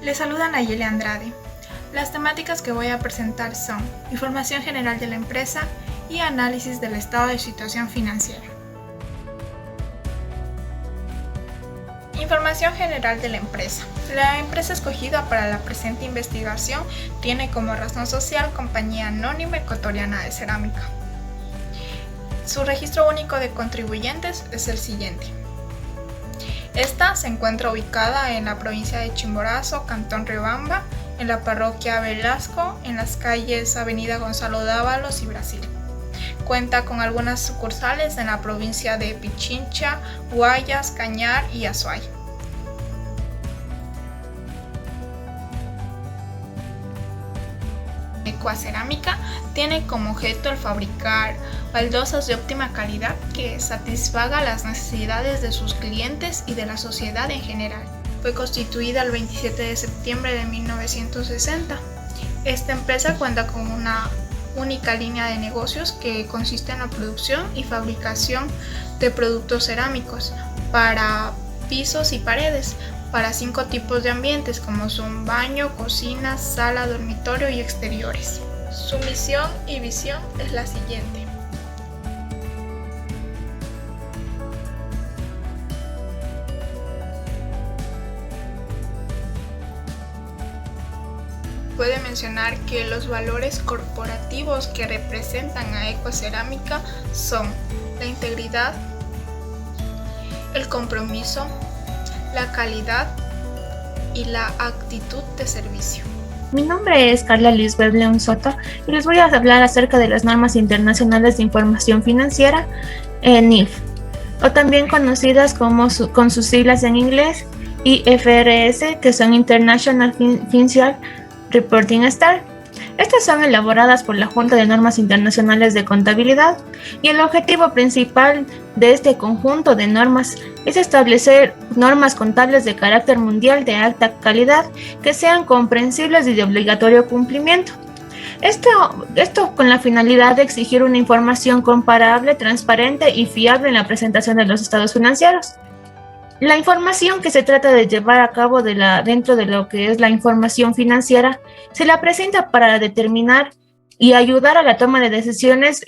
Les saluda Nayeli Andrade. Las temáticas que voy a presentar son información general de la empresa y análisis del estado de situación financiera. Información general de la empresa. La empresa escogida para la presente investigación tiene como razón social Compañía Anónima Ecuatoriana de Cerámica. Su registro único de contribuyentes es el siguiente. Esta se encuentra ubicada en la provincia de Chimborazo, Cantón Riobamba, en la parroquia Velasco, en las calles Avenida Gonzalo Dávalos y Brasil. Cuenta con algunas sucursales en la provincia de Pichincha, Guayas, Cañar y Azuay. Ecuacerámica tiene como objeto el fabricar baldosas de óptima calidad que satisfaga las necesidades de sus clientes y de la sociedad en general. Fue constituida el 27 de septiembre de 1960. Esta empresa cuenta con una única línea de negocios que consiste en la producción y fabricación de productos cerámicos para pisos y paredes, para 5 tipos de ambientes como son baño, cocina, sala, dormitorio y exteriores. Su misión y visión es la siguiente. Puede mencionar que los valores corporativos que representan a Ecuacerámica son la integridad, el compromiso, la calidad y la actitud de servicio. Mi nombre es Carla Lisbeth León Soto y les voy a hablar acerca de las normas internacionales de información financiera, NIF, o también conocidas con sus siglas en inglés IFRS, que son International Financial Reporting Standards. Estas son elaboradas por la Junta de Normas Internacionales de Contabilidad y el objetivo principal de este conjunto de normas es establecer normas contables de carácter mundial de alta calidad que sean comprensibles y de obligatorio cumplimiento. Esto con la finalidad de exigir una información comparable, transparente y fiable en la presentación de los estados financieros. La información que se trata de llevar a cabo dentro de lo que es la información financiera se la presenta para determinar y ayudar a la toma de decisiones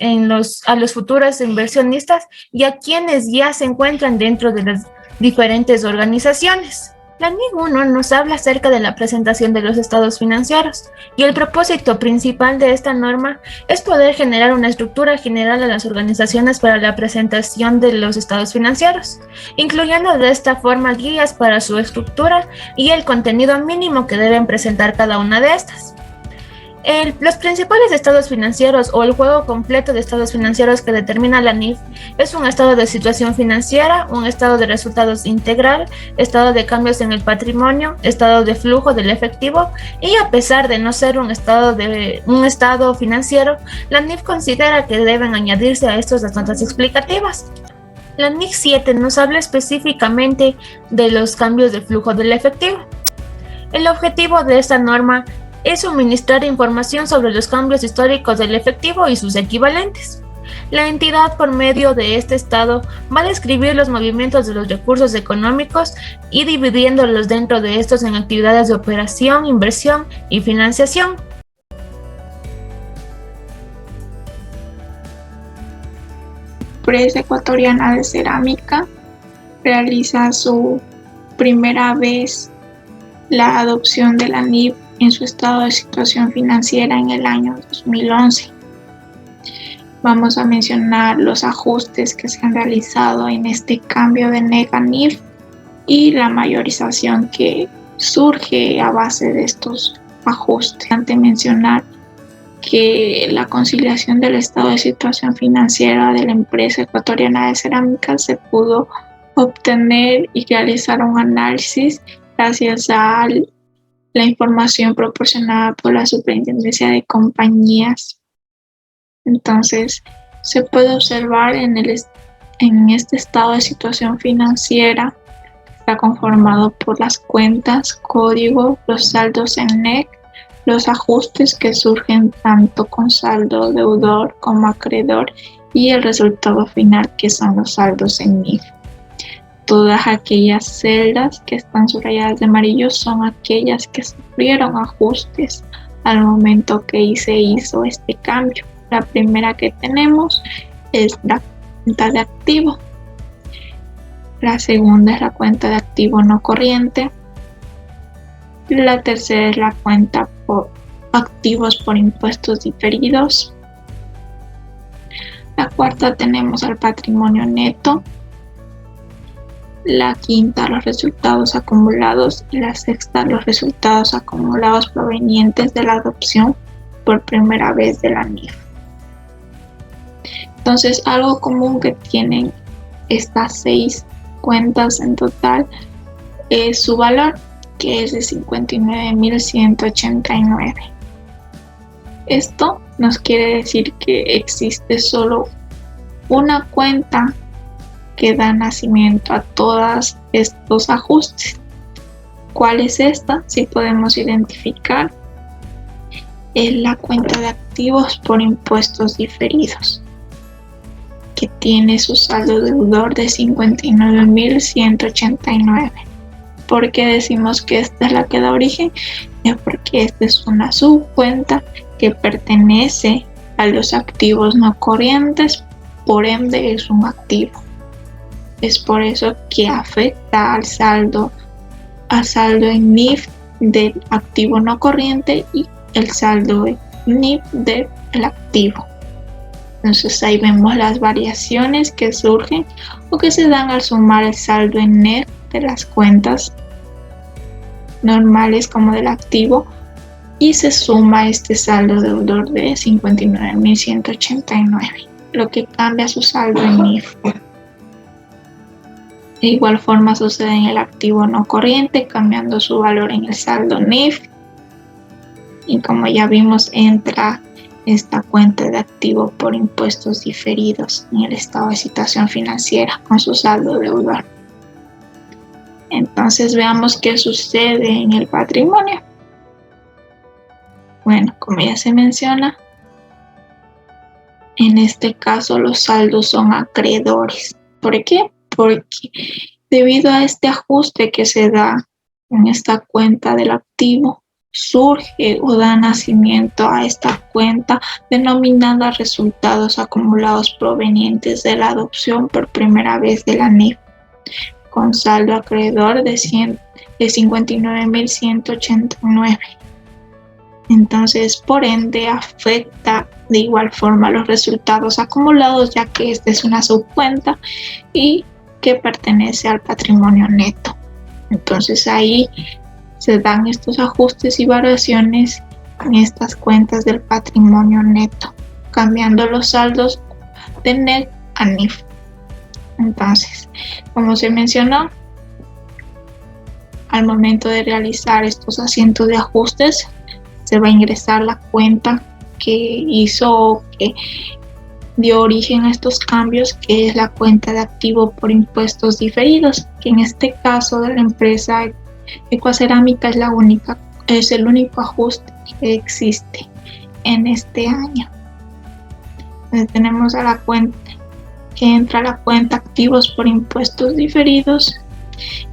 a los futuros inversionistas y a quienes ya se encuentran dentro de las diferentes organizaciones. La NIF 1 nos habla acerca de la presentación de los estados financieros y el propósito principal de esta norma es poder generar una estructura general a las organizaciones para la presentación de los estados financieros, incluyendo de esta forma guías para su estructura y el contenido mínimo que deben presentar cada una de estas. Los principales estados financieros o el juego completo de estados financieros que determina la NIF es un estado de situación financiera, un estado de resultados integral, estado de cambios en el patrimonio, estado de flujo del efectivo y a pesar de no ser un estado financiero, la NIF considera que deben añadirse a estos las notas explicativas. La NIF 7 nos habla específicamente de los cambios de flujo del efectivo. El objetivo de esta norma es suministrar información sobre los cambios históricos del efectivo y sus equivalentes. La entidad, por medio de este estado, va a describir los movimientos de los recursos económicos y dividiéndolos dentro de estos en actividades de operación, inversión y financiación. La empresa ecuatoriana de cerámica realiza su primera vez la adopción de la NIF en su estado de situación financiera en el año 2011. Vamos a mencionar los ajustes que se han realizado en este cambio de NEGA-NIF y la mayorización que surge a base de estos ajustes. Antes de mencionar que la conciliación del estado de situación financiera de la empresa ecuatoriana de cerámica se pudo obtener y realizar un análisis gracias a la información proporcionada por la Superintendencia de Compañías. Entonces, se puede observar en este estado de situación financiera que está conformado por las cuentas, código, los saldos en NEC, los ajustes que surgen tanto con saldo deudor como acreedor y el resultado final que son los saldos en NIF. todas aquellas celdas que están subrayadas de amarillo son aquellas que sufrieron ajustes al momento que se hizo este cambio. La primera que tenemos es la cuenta de activo. La segunda es la cuenta de activo no corriente. La tercera es la cuenta por activos por impuestos diferidos. La cuarta tenemos al patrimonio neto. La quinta, los resultados acumulados. Y la sexta, los resultados acumulados provenientes de la adopción por primera vez de la NIF. Entonces, algo común que tienen estas 6 cuentas en total es su valor, que es de 59.189. Esto nos quiere decir que existe solo una cuenta que da nacimiento a todos estos ajustes. ¿Cuál es esta? Si podemos identificar, es la cuenta de activos por impuestos diferidos, que tiene su saldo deudor de 59.189. ¿Por qué decimos que esta es la que da origen? Es porque esta es una subcuenta que pertenece a los activos no corrientes, por ende es un activo. Es por eso que afecta al saldo en NIF del activo no corriente y el saldo en NIF del activo. Entonces ahí vemos las variaciones que surgen o que se dan al sumar el saldo en NIF de las cuentas normales como del activo y se suma este saldo deudor de 59.189, lo que cambia su saldo en NIF. De igual forma sucede en el activo no corriente, cambiando su valor en el saldo NIF. Y como ya vimos, entra esta cuenta de activo por impuestos diferidos en el estado de situación financiera con su saldo deudor. Entonces veamos qué sucede en el patrimonio. Bueno, como ya se menciona, en este caso los saldos son acreedores. ¿Por qué? Porque debido a este ajuste que se da en esta cuenta del activo, surge o da nacimiento a esta cuenta denominada resultados acumulados provenientes de la adopción por primera vez de la NIF, con saldo acreedor de 59.189. Entonces, por ende, afecta de igual forma los resultados acumulados, ya que esta es una subcuenta y que pertenece al patrimonio neto. Entonces, ahí se dan estos ajustes y variaciones en estas cuentas del patrimonio neto, cambiando los saldos de NET a NIF. Entonces, como se mencionó, al momento de realizar estos asientos de ajustes, se va a ingresar la cuenta que hizo, que dio origen a estos cambios, que es la cuenta de activo por impuestos diferidos, que en este caso de la empresa Ecuacerámica es el único ajuste que existe en este año. Entonces tenemos a la cuenta que entra a la cuenta activos por impuestos diferidos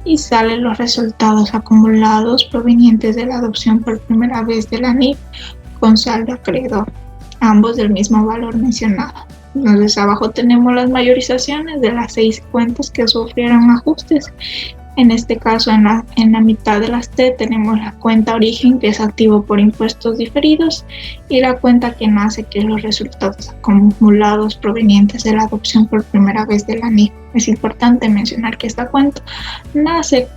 y salen los resultados acumulados provenientes de la adopción por primera vez de la NIF con saldo acreedor, ambos del mismo valor mencionado. Entonces abajo tenemos las mayorizaciones de las 6 cuentas que sufrieron ajustes. En este caso, en la mitad de las T tenemos la cuenta origen, que es activo por impuestos diferidos, y la cuenta que nace, que es los resultados acumulados provenientes de la adopción por primera vez de la NIF. Es importante mencionar que esta cuenta nace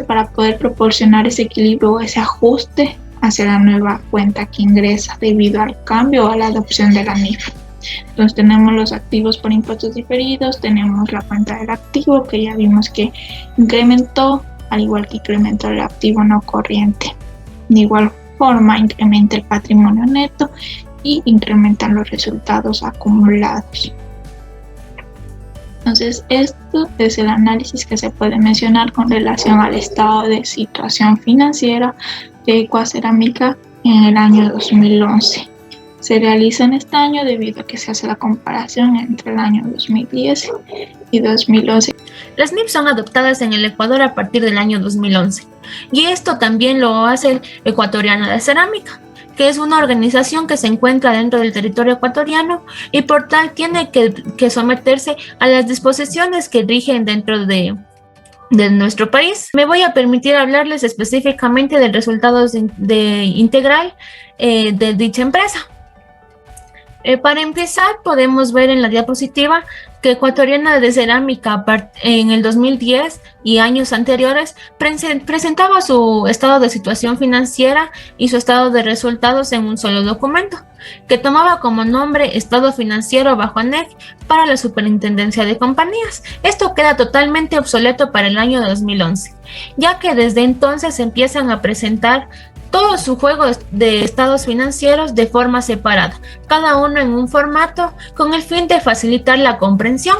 para poder proporcionar ese equilibrio o ese ajuste hacia la nueva cuenta que ingresa debido al cambio o a la adopción de la NIF. Entonces tenemos los activos por impuestos diferidos, tenemos la cuenta del activo que ya vimos que incrementó, al igual que incrementó el activo no corriente. De igual forma incrementa el patrimonio neto y incrementan los resultados acumulados. Entonces esto es el análisis que se puede mencionar con relación al estado de situación financiera de Ecuacerámica en el año 2011. se realiza en este año debido a que se hace la comparación entre el año 2010 y 2011. Las NIF son adoptadas en el Ecuador a partir del año 2011 y esto también lo hace el Ecuatoriana de Cerámica, que es una organización que se encuentra dentro del territorio ecuatoriano y por tal tiene que someterse a las disposiciones que rigen dentro de nuestro país. Me voy a permitir hablarles específicamente del resultado integral de dicha empresa. Para empezar, podemos ver en la diapositiva que Ecuatoriana de Cerámica en el 2010 y años anteriores presentaba su estado de situación financiera y su estado de resultados en un solo documento, que tomaba como nombre Estado Financiero bajo ANEC para la Superintendencia de Compañías. Esto queda totalmente obsoleto para el año 2011, ya que desde entonces empiezan a presentar todo su juego de estados financieros de forma separada, cada uno en un formato con el fin de facilitar la comprensión,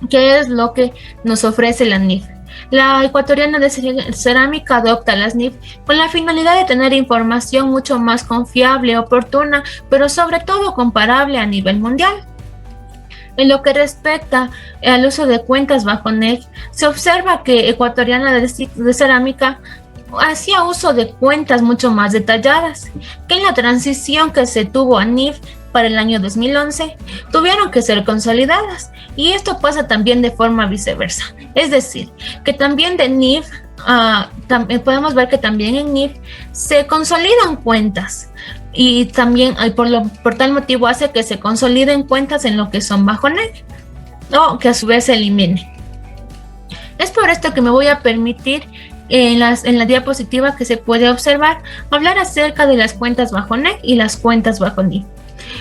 que es lo que nos ofrece la NIF. La Ecuatoriana de Cerámica adopta las NIF con la finalidad de tener información mucho más confiable, oportuna, pero sobre todo comparable a nivel mundial. En lo que respecta al uso de cuentas bajo NEC, se observa que Ecuatoriana de Cerámica hacía uso de cuentas mucho más detalladas, que en la transición que se tuvo a NIF para el año 2011 tuvieron que ser consolidadas, y esto pasa también de forma viceversa, es decir, que también de NIF podemos ver que también en NIF se consolidan cuentas y también por tal motivo hace que se consoliden cuentas en lo que son bajo NEC o que a su vez se eliminen. Es por esto que me voy a permitir en la diapositiva que se puede observar hablar acerca de las cuentas bajo NEC y las cuentas bajo NIF.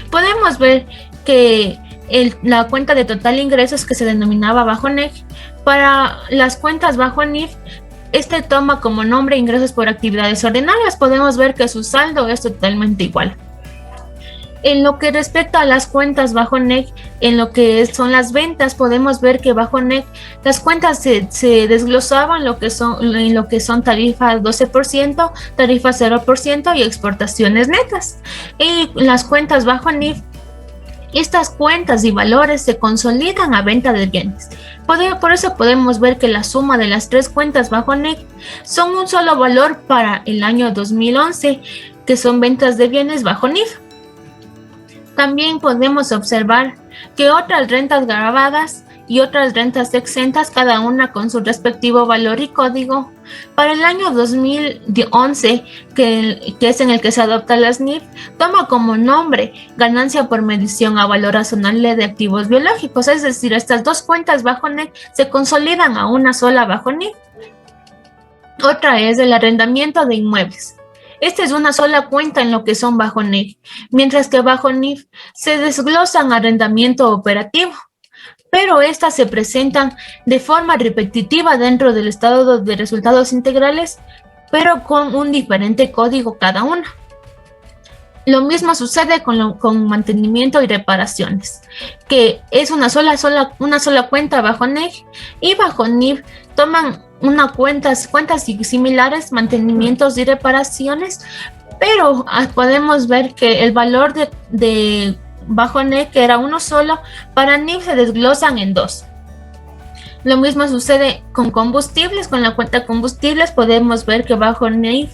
Podemos ver que la cuenta de total ingresos que se denominaba bajo NEC, para las cuentas bajo NIF, toma como nombre ingresos por actividades ordinarias. Podemos ver que su saldo es totalmente igual. En lo que respecta a las cuentas bajo NEC, en lo que son las ventas, podemos ver que bajo NEC las cuentas se desglosaban en lo que son tarifas 12%, tarifas 0% y exportaciones netas. Y las cuentas bajo NIF, estas cuentas y valores se consolidan a venta de bienes. Por eso podemos ver que la suma de las tres cuentas bajo NEC son un solo valor para el año 2011, que son ventas de bienes bajo NIF. También podemos observar que otras rentas gravadas y otras rentas exentas, cada una con su respectivo valor y código, para el año 2011, que es en el que se adoptan las NIF, toma como nombre ganancia por medición a valor razonable de activos biológicos, es decir, estas dos cuentas bajo NEC se consolidan a una sola bajo NIF. Otra es el arrendamiento de inmuebles. Esta es una sola cuenta en lo que son bajo NIF, mientras que bajo NIF se desglosan arrendamiento operativo, pero estas se presentan de forma repetitiva dentro del estado de resultados integrales, pero con un diferente código cada una. Lo mismo sucede con mantenimiento y reparaciones, que es una sola cuenta bajo NEC, y bajo NIF toman cuentas similares, mantenimientos y reparaciones, pero podemos ver que el valor de bajo NEC, que era uno solo, para NIF se desglosan en dos. Lo mismo sucede con combustibles. Con la cuenta combustibles podemos ver que bajo NEC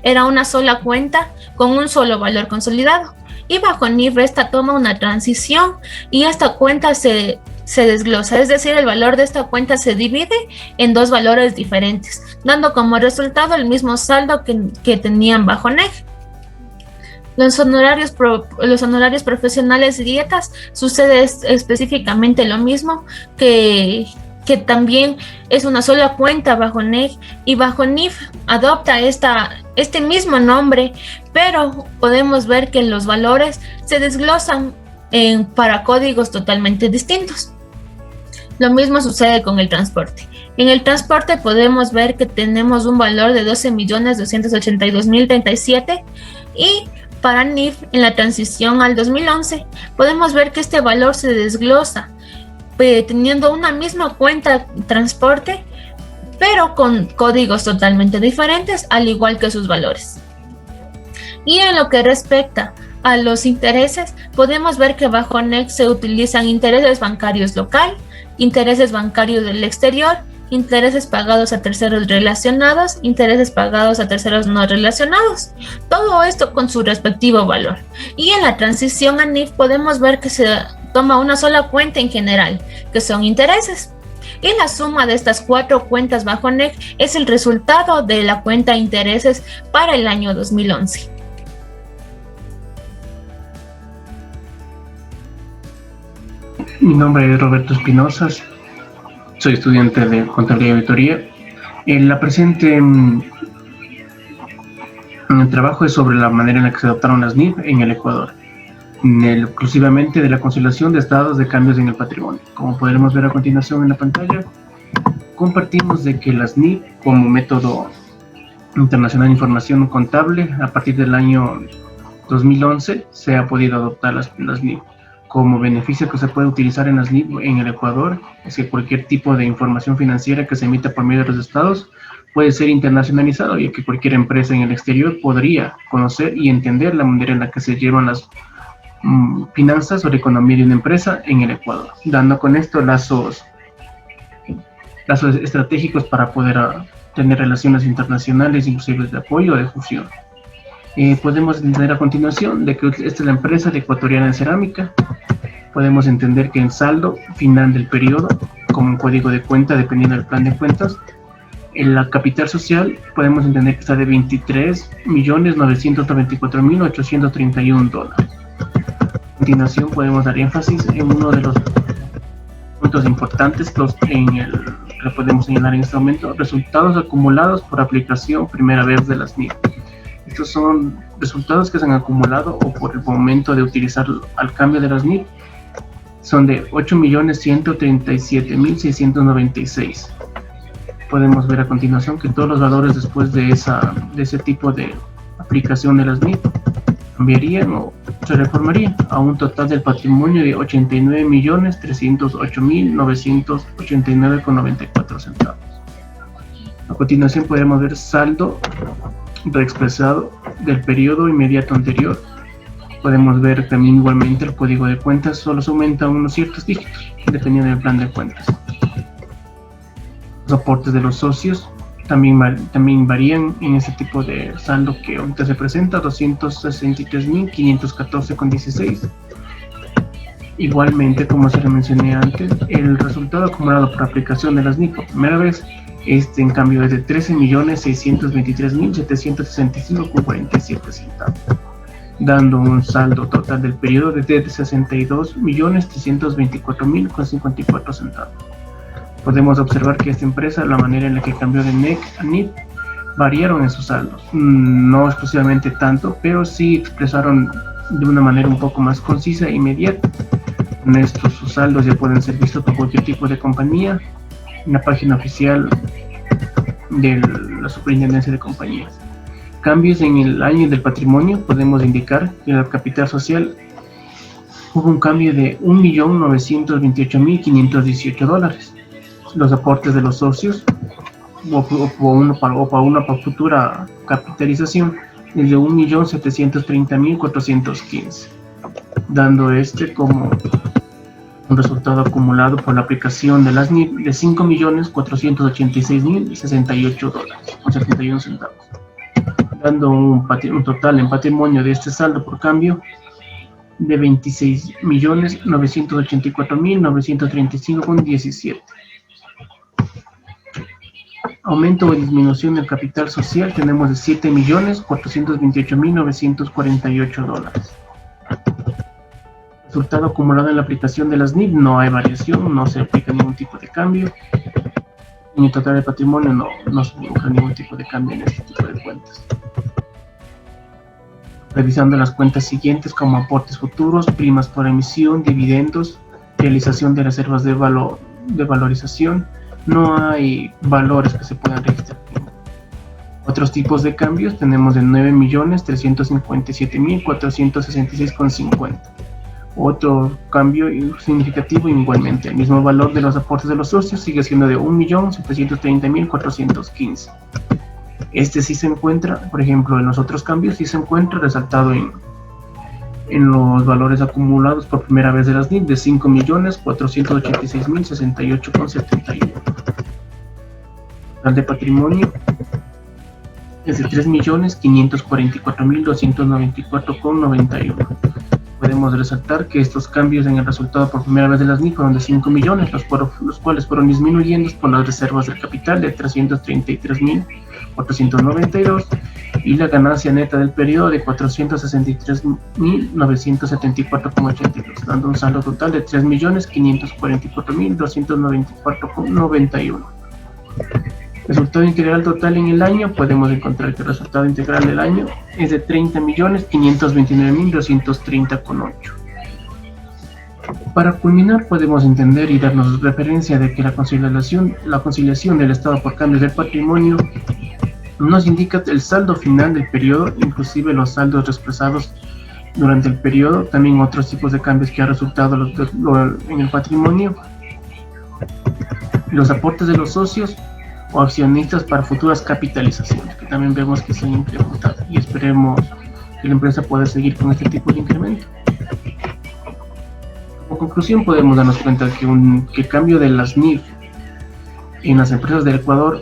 era una sola cuenta con un solo valor consolidado, y bajo NIF esta toma una transición y esta cuenta se desglosa, es decir, el valor de esta cuenta se divide en dos valores diferentes, dando como resultado el mismo saldo que tenían bajo NEC. Los honorarios profesionales y dietas sucede específicamente lo mismo, que también es una sola cuenta bajo NEC, y bajo NIF adopta este mismo nombre, pero podemos ver que los valores se desglosan para códigos totalmente distintos. Lo mismo sucede con el transporte. En el transporte podemos ver que tenemos un valor de 12.282.037, y para NIF, en la transición al 2011, podemos ver que este valor se desglosa, teniendo una misma cuenta transporte, pero con códigos totalmente diferentes, al igual que sus valores. Y en lo que respecta a los intereses, podemos ver que bajo NEC se utilizan intereses bancarios local, intereses bancarios del exterior, intereses pagados a terceros relacionados, intereses pagados a terceros no relacionados. Todo esto con su respectivo valor. Y en la transición a NIF podemos ver que se toma una sola cuenta en general, que son intereses. Y la suma de estas 4 cuentas bajo NEC es el resultado de la cuenta intereses para el año 2011. Mi nombre es Roberto Espinosa, soy estudiante de Contabilidad y Auditoría. La presente trabajo es sobre la manera en la que se adoptaron las NIF en el Ecuador, exclusivamente de la conciliación de estados de cambios en el patrimonio. Como podremos ver a continuación en la pantalla, compartimos de que las NIF como método internacional de información contable a partir del año 2011 se ha podido adoptar las NIF. Como beneficio que se puede utilizar en las NIF en el Ecuador es que cualquier tipo de información financiera que se emita por medio de los estados puede ser internacionalizado, ya que cualquier empresa en el exterior podría conocer y entender la manera en la que se llevan las finanzas o la economía de una empresa en el Ecuador, dando con esto lazos estratégicos para poder tener relaciones internacionales, inclusive de apoyo o de fusión. Podemos entender a continuación de que esta es la empresa de Ecuatoriana de Cerámica. Podemos entender que el saldo final del periodo, como un código de cuenta dependiendo del plan de cuentas, en la capital social podemos entender que está de $23.994.831. A continuación podemos dar énfasis en uno de los puntos importantes que podemos señalar en este momento: resultados acumulados por aplicación primera vez de las NIF. Estos son resultados que se han acumulado o por el momento de utilizar al cambio de las NIF. Son de 8.137.696. Podemos ver a continuación que todos los valores después de ese tipo de aplicación de las NIF cambiarían o se reformarían a un total del patrimonio de 89.308.989,94 centavos. A continuación podemos ver saldo reexpresado del periodo inmediato anterior. Podemos ver también igualmente el código de cuentas solo se aumenta unos ciertos dígitos dependiendo del plan de cuentas. Los aportes de los socios también varían en ese tipo de saldo que ahorita se presenta, 263.514,16. Igualmente, como se le mencioné antes, el resultado acumulado por aplicación de las NIF por primera vez, en cambio es de 13.623.765,47 centavos, dando un saldo total del periodo de 62.324.054 centavos. Podemos observar que esta empresa, la manera en la que cambió de NEC a NIF, variaron en sus saldos. No exclusivamente tanto, pero sí expresaron de una manera un poco más concisa e inmediata. Con estos, sus saldos ya pueden ser vistos por cualquier tipo de compañía en la página oficial de la Superintendencia de Compañías. Cambios en el año del patrimonio, podemos indicar que en la capital social hubo un cambio de $1.928.518. Los aportes de los socios o para una futura capitalización es de 1.730.415, dando como un resultado acumulado por la aplicación de las NIF de $5.486.068,71 centavos, dando un total en patrimonio de este saldo por cambio de $26.984.935,17. Aumento o disminución del capital social tenemos de $7.428.948. Resultado acumulado en la aplicación de las NIF, no hay variación, no se aplica ningún tipo de cambio. En el total de patrimonio no se produce ningún tipo de cambio en este tipo de cuentas. Revisando las cuentas siguientes como aportes futuros, primas por emisión, dividendos, realización de reservas de valorización, no hay valores que se puedan registrar. Otros tipos de cambios tenemos de 9.357.466,50. Otro cambio significativo, igualmente el mismo valor de los aportes de los socios sigue siendo de 1.730.415. Este sí se encuentra, por ejemplo, en los otros cambios sí se encuentra resaltado en los valores acumulados por primera vez de las NIF de 5.486.068,71. Total de patrimonio es de 3.544.294,91. Podemos resaltar que estos cambios en el resultado por primera vez de las NIF fueron de 5 millones, los cuales fueron disminuyendo por las reservas del capital de 333.492 y la ganancia neta del periodo de 463.974,82, dando un saldo total de 3.544.294,91. Resultado integral total en el año, podemos encontrar que el resultado integral del año es de 30.529.230,8. Para culminar, podemos entender y darnos referencia de que la conciliación del Estado por cambios del patrimonio nos indica el saldo final del periodo, inclusive los saldos expresados durante el periodo, también otros tipos de cambios que ha resultado en el patrimonio, los aportes de los socios o accionistas para futuras capitalizaciones, que también vemos que se han incrementado, y esperemos que la empresa pueda seguir con este tipo de incremento. Como conclusión, podemos darnos cuenta que el cambio de las NIF en las empresas del Ecuador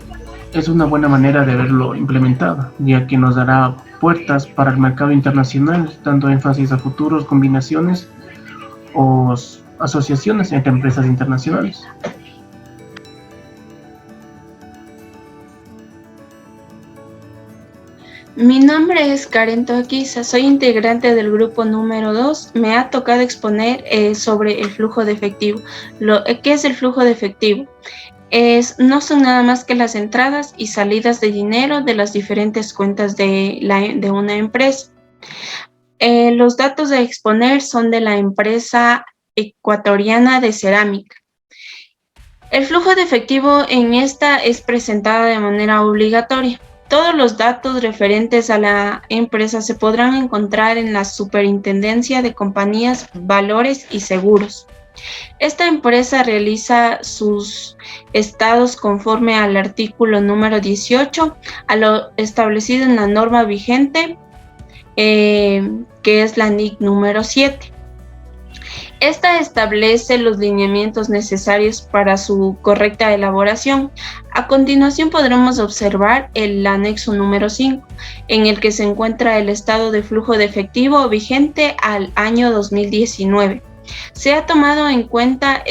es una buena manera de verlo implementado, ya que nos dará puertas para el mercado internacional, dando énfasis a futuros combinaciones o asociaciones entre empresas internacionales. Mi nombre es Karen Toaquiza, soy integrante del grupo número 2. Me ha tocado exponer sobre el flujo de efectivo. ¿Qué es el flujo de efectivo? No son nada más que las entradas y salidas de dinero de las diferentes cuentas de una empresa. Los datos a exponer son de la empresa ecuatoriana de cerámica. El flujo de efectivo en esta es presentado de manera obligatoria. Todos los datos referentes a la empresa se podrán encontrar en la Superintendencia de Compañías, Valores y Seguros. Esta empresa realiza sus estados conforme al artículo número 18, a lo establecido en la norma vigente, que es la NIC número 7. Esta establece los lineamientos necesarios para su correcta elaboración. A continuación podremos observar el anexo número 5, en el que se encuentra el estado de flujo de efectivo vigente al año 2019. Se ha tomado en cuenta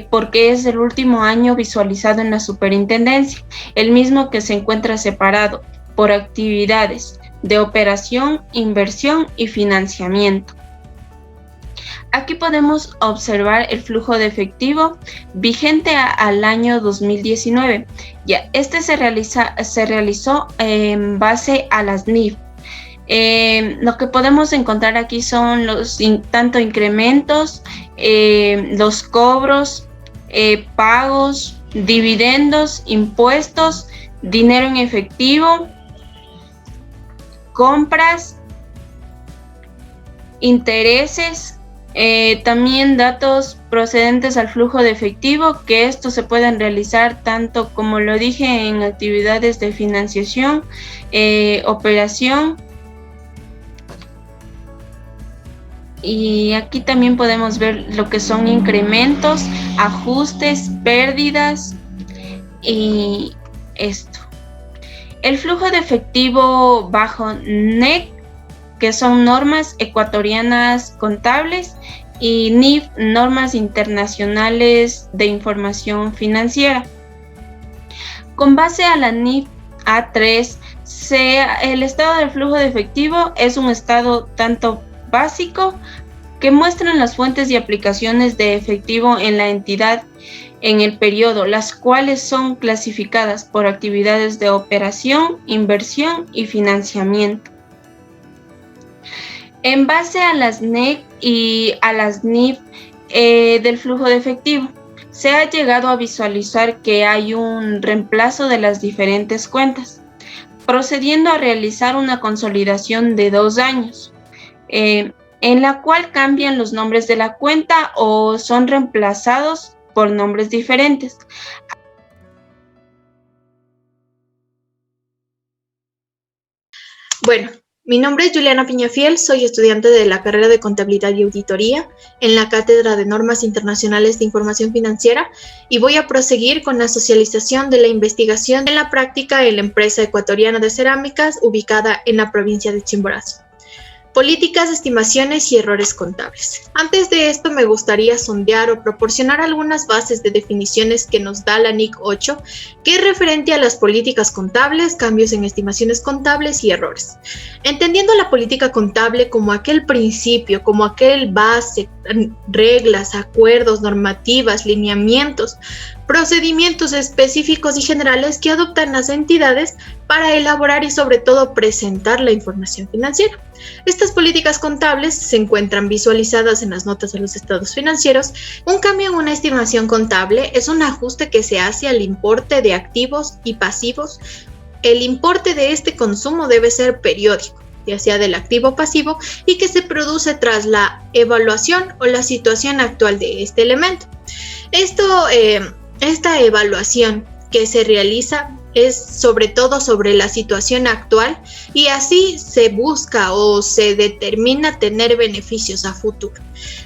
porque es el último año visualizado en la superintendencia, el mismo que se encuentra separado por actividades de operación, inversión y financiamiento. Aquí podemos observar el flujo de efectivo vigente al año 2019. Ya, se realizó en base a las NIF. Lo que podemos encontrar aquí son tanto incrementos, los cobros, pagos, dividendos, impuestos, dinero en efectivo, compras, intereses. También datos procedentes al flujo de efectivo, que estos se pueden realizar tanto, como lo dije, en actividades de financiación, operación. Y aquí también podemos ver lo que son incrementos, ajustes, pérdidas y esto. El flujo de efectivo bajo NEC, que son normas ecuatorianas contables, y NIF, normas internacionales de información financiera. Con base a la NIF A3, el estado del flujo de efectivo es un estado tanto básico, que muestran las fuentes y aplicaciones de efectivo en la entidad en el periodo, las cuales son clasificadas por actividades de operación, inversión y financiamiento. En base a las NEC y a las NIF del flujo de efectivo, se ha llegado a visualizar que hay un reemplazo de las diferentes cuentas, procediendo a realizar una consolidación de 2 años, en la cual cambian los nombres de la cuenta o son reemplazados por nombres diferentes. Bueno, Mi nombre es Juliana Piñafiel, soy estudiante de la carrera de Contabilidad y Auditoría en la Cátedra de Normas Internacionales de Información Financiera y voy a proseguir con la socialización de la investigación en la práctica en la empresa ecuatoriana de cerámicas ubicada en la provincia de Chimborazo. Políticas, estimaciones y errores contables. Antes de esto me gustaría sondear o proporcionar algunas bases de definiciones que nos da la NIC 8, que es referente a las políticas contables, cambios en estimaciones contables y errores. Entendiendo la política contable como aquel principio, como aquel base, reglas, acuerdos, normativas, lineamientos, procedimientos específicos y generales que adoptan las entidades para elaborar y sobre todo presentar la información financiera. Estas políticas contables se encuentran visualizadas en las notas de los estados financieros. Un cambio en una estimación contable es un ajuste que se hace al importe de activos y pasivos. El importe de este consumo debe ser periódico, ya sea del activo pasivo, y que se produce tras la evaluación o la situación actual de este elemento. Esta evaluación que se realiza es sobre todo sobre la situación actual y así se busca o se determina tener beneficios a futuro.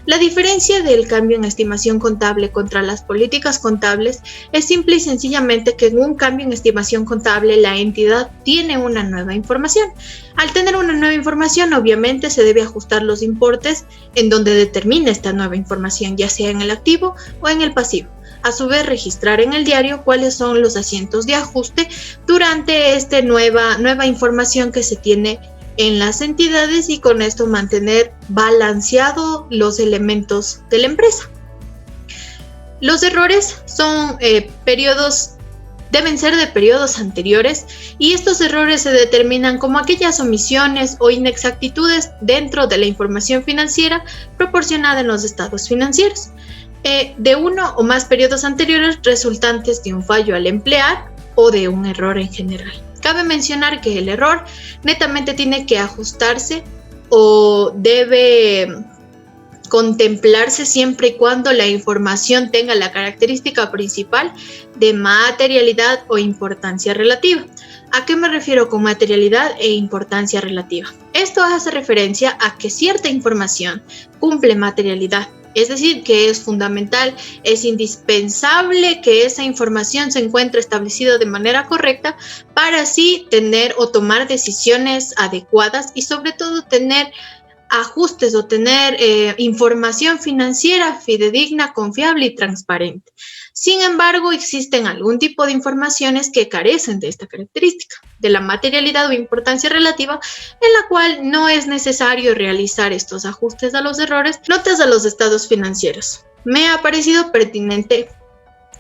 La diferencia del cambio en estimación contable contra las políticas contables es simple y sencillamente que en un cambio en estimación contable la entidad tiene una nueva información. Al tener una nueva información, obviamente se debe ajustar los importes en donde determina esta nueva información, ya sea en el activo o en el pasivo. A su vez, registrar en el diario cuáles son los asientos de ajuste durante esta nueva información que se tiene en las entidades y con esto mantener balanceado los elementos de la empresa. Los errores son deben ser de periodos anteriores y estos errores se determinan como aquellas omisiones o inexactitudes dentro de la información financiera proporcionada en los estados financieros. De uno o más periodos anteriores resultantes de un fallo al emplear o de un error en general. Cabe mencionar que el error netamente tiene que ajustarse o debe contemplarse siempre y cuando la información tenga la característica principal de materialidad o importancia relativa. ¿A qué me refiero con materialidad e importancia relativa? Esto hace referencia a que cierta información cumple materialidad. Es decir, que es fundamental, es indispensable que esa información se encuentre establecida de manera correcta para así tener o tomar decisiones adecuadas y sobre todo tener ajustes o tener información financiera fidedigna, confiable y transparente. Sin embargo, existen algún tipo de informaciones que carecen de esta característica, de la materialidad o importancia relativa, en la cual no es necesario realizar estos ajustes a los errores. Notas a los estados financieros. Me ha parecido pertinente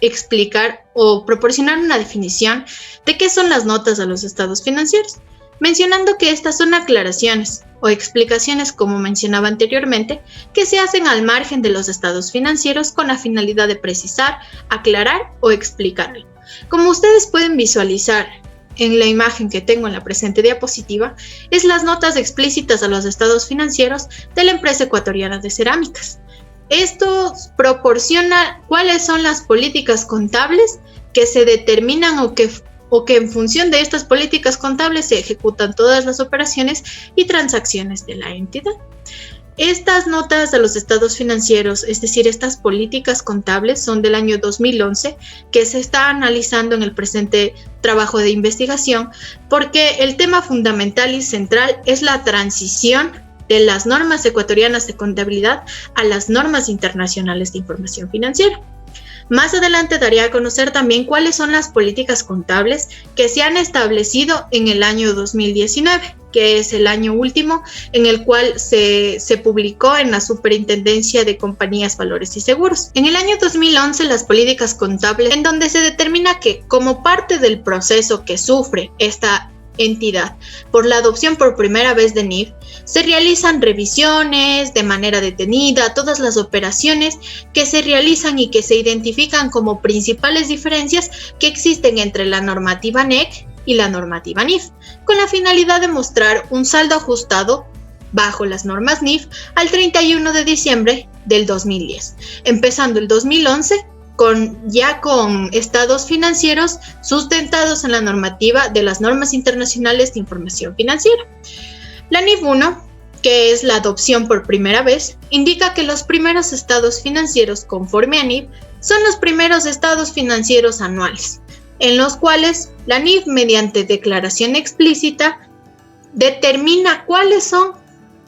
explicar o proporcionar una definición de qué son las notas a los estados financieros, mencionando que estas son aclaraciones o explicaciones, como mencionaba anteriormente, que se hacen al margen de los estados financieros con la finalidad de precisar, aclarar o explicar algo. Como ustedes pueden visualizar en la imagen que tengo en la presente diapositiva, es las notas explícitas a los estados financieros de la empresa ecuatoriana de cerámicas. Esto proporciona cuáles son las políticas contables que se determinan o que en función de estas políticas contables se ejecutan todas las operaciones y transacciones de la entidad. Estas notas de los estados financieros, es decir, estas políticas contables, son del año 2011, que se está analizando en el presente trabajo de investigación, porque el tema fundamental y central es la transición de las normas ecuatorianas de contabilidad a las normas internacionales de información financiera. Más adelante daré a conocer también cuáles son las políticas contables que se han establecido en el año 2019, que es el año último en el cual se publicó en la Superintendencia de Compañías, Valores y Seguros. En el año 2011, las políticas contables, en donde se determina que como parte del proceso que sufre esta entidad por la adopción por primera vez de NIF, se realizan revisiones de manera detenida, todas las operaciones que se realizan y que se identifican como principales diferencias que existen entre la normativa NEC y la normativa NIF, con la finalidad de mostrar un saldo ajustado bajo las normas NIF al 31 de diciembre del 2010, empezando el 2011 con estados financieros sustentados en la normativa de las normas internacionales de información financiera. La NIF 1, que es la adopción por primera vez, indica que los primeros estados financieros conforme a NIF son los primeros estados financieros anuales, en los cuales la NIF, mediante declaración explícita, determina cuáles son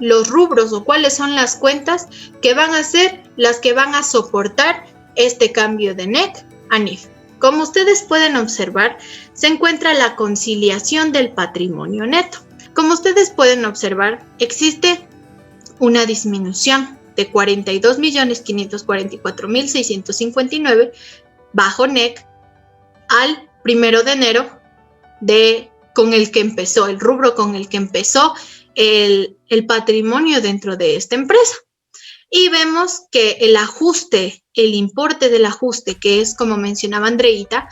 los rubros o cuáles son las cuentas que van a ser las que van a soportar este cambio de NEC a NIF. Como ustedes pueden observar, se encuentra la conciliación del patrimonio neto. Como ustedes pueden observar, existe una disminución de 42.544.659 bajo NEC al 1 de enero con el que empezó, el rubro con el que empezó el patrimonio dentro de esta empresa. Y vemos que el ajuste, el importe del ajuste, que es como mencionaba Andreita,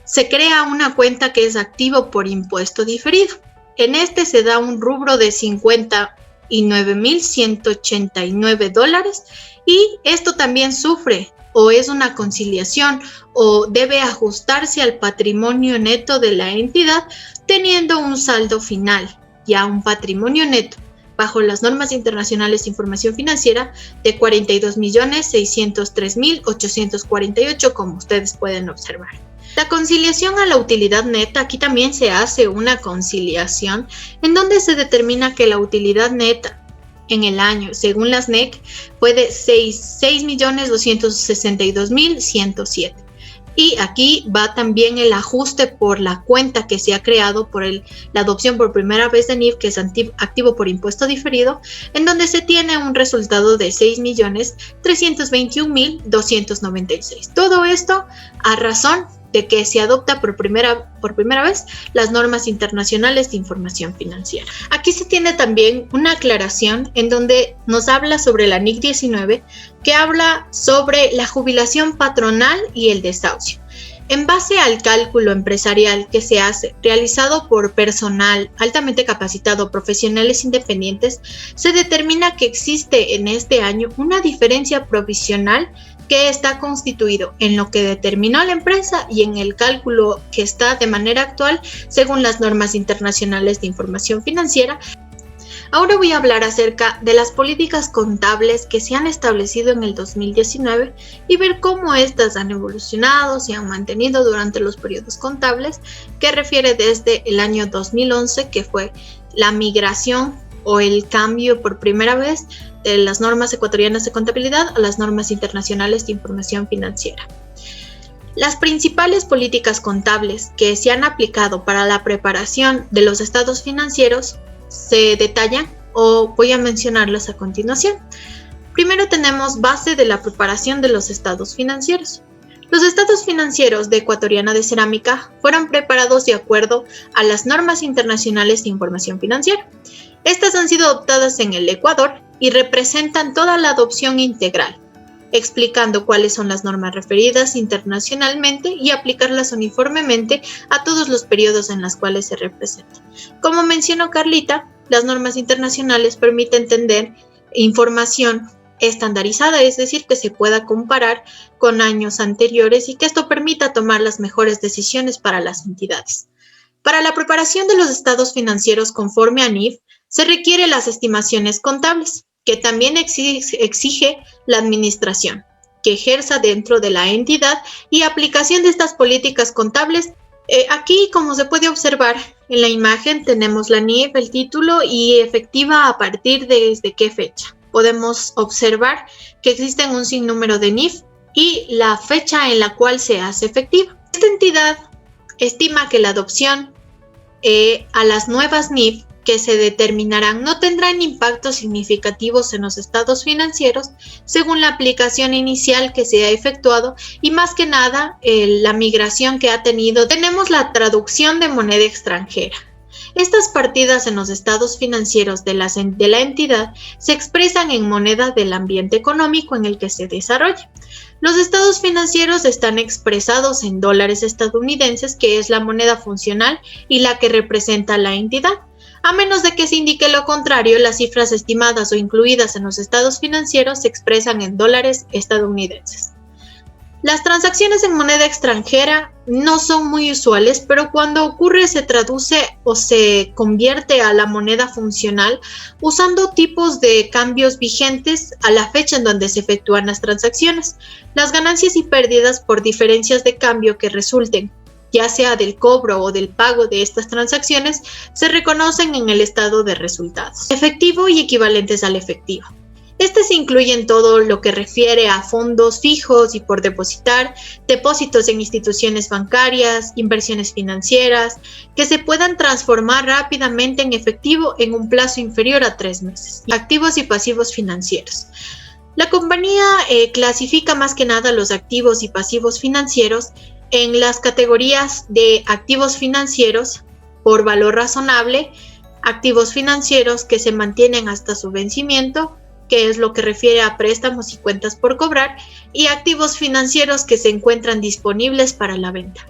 se crea una cuenta que es activo por impuesto diferido. En este se da un rubro de $59.189 y esto también sufre o es una conciliación o debe ajustarse al patrimonio neto de la entidad teniendo un saldo final, ya un patrimonio neto bajo las normas internacionales de información financiera de 42.603.848, como ustedes pueden observar. La conciliación a la utilidad neta, aquí también se hace una conciliación en donde se determina que la utilidad neta en el año, según las NEC, fue de 6.262.107. Y aquí va también el ajuste por la cuenta que se ha creado por la adopción por primera vez de NIF, que es activo por impuesto diferido, en donde se tiene un resultado de 6.321.296. Todo esto a razón de que se adopta por primera vez las normas internacionales de información financiera. Aquí se tiene también una aclaración en donde nos habla sobre la NIC 19, que habla sobre la jubilación patronal y el desahucio. En base al cálculo empresarial que se hace, realizado por personal altamente capacitado, profesionales independientes, se determina que existe en este año una diferencia provisional que está constituido en lo que determinó la empresa y en el cálculo que está de manera actual según las normas internacionales de información financiera. Ahora voy a hablar acerca de las políticas contables que se han establecido en el 2019 y ver cómo estas han evolucionado, se han mantenido durante los periodos contables, que refiere desde el año 2011, que fue la migración o el cambio por primera vez de las normas ecuatorianas de contabilidad a las normas internacionales de información financiera. Las principales políticas contables que se han aplicado para la preparación de los estados financieros se detallan o voy a mencionarlas a continuación. Primero tenemos base de la preparación de los estados financieros. Los estados financieros de Ecuatoriana de Cerámica fueron preparados de acuerdo a las normas internacionales de información financiera. Estas han sido adoptadas en el Ecuador y representan toda la adopción integral, explicando cuáles son las normas referidas internacionalmente y aplicarlas uniformemente a todos los periodos en los cuales se representan. Como mencionó Carlita, las normas internacionales permiten tener información estandarizada, es decir, que se pueda comparar con años anteriores y que esto permita tomar las mejores decisiones para las entidades. Para la preparación de los estados financieros conforme a NIF, se requieren las estimaciones contables, que también exige la administración, que ejerza dentro de la entidad y aplicación de estas políticas contables. Aquí, como se puede observar en la imagen, tenemos la NIF, el título y efectiva a partir de desde qué fecha. Podemos observar que existen un sinnúmero de NIF y la fecha en la cual se hace efectiva. Esta entidad estima que la adopción a las nuevas NIF que se determinarán no tendrán impactos significativos en los estados financieros según la aplicación inicial que se ha efectuado y más que nada la migración que ha tenido. Tenemos la traducción de moneda extranjera. Estas partidas en los estados financieros de la entidad se expresan en moneda del ambiente económico en el que se desarrolla. Los estados financieros están expresados en dólares estadounidenses, que es la moneda funcional y la que representa la entidad. A menos de que se indique lo contrario, las cifras estimadas o incluidas en los estados financieros se expresan en dólares estadounidenses. Las transacciones en moneda extranjera no son muy usuales, pero cuando ocurre se traduce o se convierte a la moneda funcional usando tipos de cambios vigentes a la fecha en donde se efectúan las transacciones. Las ganancias y pérdidas por diferencias de cambio que resulten, ya sea del cobro o del pago de estas transacciones, se reconocen en el estado de resultados. Efectivo y equivalentes al efectivo. Este incluye en todo lo que refiere a fondos fijos y por depositar, depósitos en instituciones bancarias, inversiones financieras, que se puedan transformar rápidamente en efectivo en un plazo inferior a 3 meses. Activos y pasivos financieros. La compañía clasifica más que nada los activos y pasivos financieros en las categorías de activos financieros por valor razonable, activos financieros que se mantienen hasta su vencimiento, que es lo que refiere a préstamos y cuentas por cobrar, y activos financieros que se encuentran disponibles para la venta.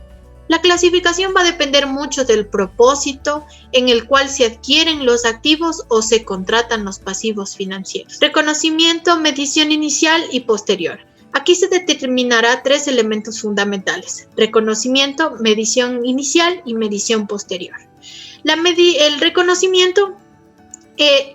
La clasificación va a depender mucho del propósito en el cual se adquieren los activos o se contratan los pasivos financieros. Reconocimiento, medición inicial y posterior. Aquí se determinará 3 elementos fundamentales: reconocimiento, medición inicial y medición posterior. El reconocimiento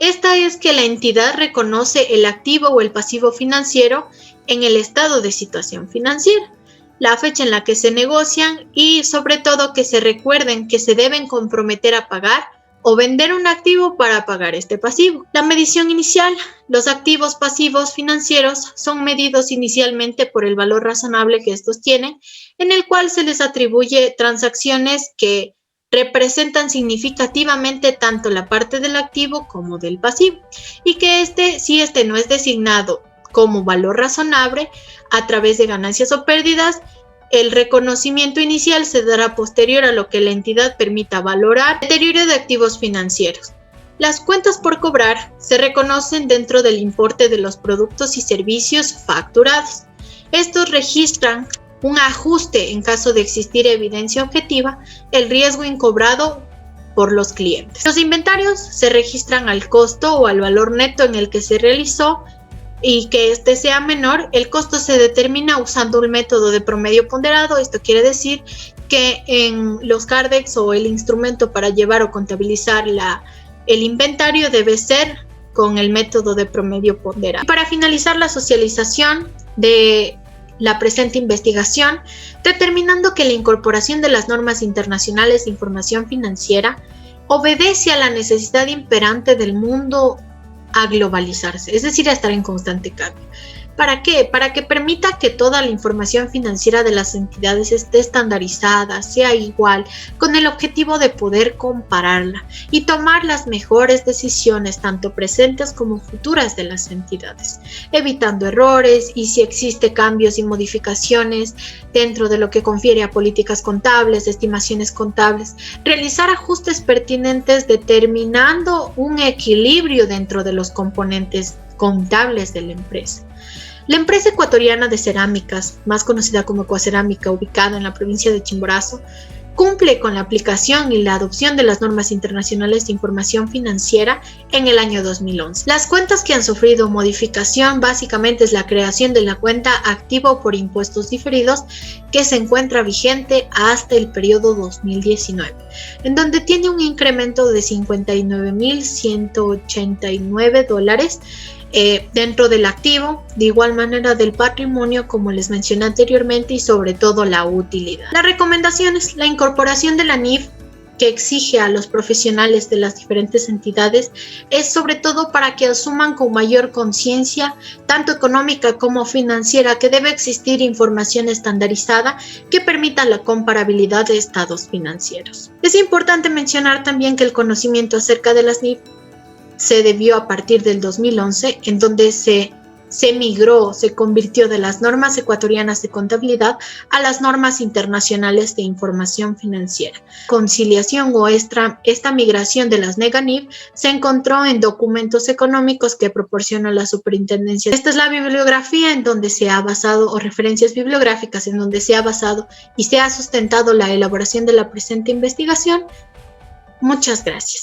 esta es que la entidad reconoce el activo o el pasivo financiero en el estado de situación financiera, la fecha en la que se negocian y sobre todo que se recuerden que se deben comprometer a pagar o vender un activo para pagar este pasivo. La medición inicial. Los activos pasivos financieros son medidos inicialmente por el valor razonable que estos tienen, en el cual se les atribuye transacciones que representan significativamente tanto la parte del activo como del pasivo, y que si este no es designado como valor razonable a través de ganancias o pérdidas, el reconocimiento inicial se dará posterior a lo que la entidad permita valorar. Deterioro de activos financieros. Las cuentas por cobrar se reconocen dentro del importe de los productos y servicios facturados. Estos registran un ajuste en caso de existir evidencia objetiva, el riesgo incobrado por los clientes. Los inventarios se registran al costo o al valor neto en el que se realizó, y que este sea menor. El costo se determina usando un método de promedio ponderado. Esto quiere decir que en los CARDEX o el instrumento para llevar o contabilizar el inventario debe ser con el método de promedio ponderado. Para finalizar la socialización de la presente investigación, determinando que la incorporación de las normas internacionales de información financiera obedece a la necesidad imperante del mundo a globalizarse, es decir, a estar en constante cambio. ¿Para qué? Para que permita que toda la información financiera de las entidades esté estandarizada, sea igual, con el objetivo de poder compararla y tomar las mejores decisiones, tanto presentes como futuras de las entidades, evitando errores y si existe cambios y modificaciones dentro de lo que confiere a políticas contables, estimaciones contables, realizar ajustes pertinentes determinando un equilibrio dentro de los componentes contables de la empresa. La empresa ecuatoriana de cerámicas, más conocida como Ecuacerámica, ubicada en la provincia de Chimborazo, cumple con la aplicación y la adopción de las normas internacionales de información financiera en el año 2011. Las cuentas que han sufrido modificación básicamente es la creación de la cuenta activo por impuestos diferidos, que se encuentra vigente hasta el periodo 2019, en donde tiene un incremento de $59,189 dentro del activo, de igual manera del patrimonio, como les mencioné anteriormente, y sobre todo la utilidad. Las recomendaciones: la incorporación de la NIF, que exige a los profesionales de las diferentes entidades, es sobre todo para que asuman con mayor conciencia, tanto económica como financiera, que debe existir información estandarizada que permita la comparabilidad de estados financieros. Es importante mencionar también que el conocimiento acerca de las NIF se debió a partir del 2011, en donde se convirtió de las normas ecuatorianas de contabilidad a las normas internacionales de información financiera. Conciliación o esta migración de las NEGA-NIF se encontró en documentos económicos que proporciona la superintendencia. Esta es la bibliografía en donde se ha basado, o referencias bibliográficas en donde se ha basado y se ha sustentado la elaboración de la presente investigación. Muchas gracias.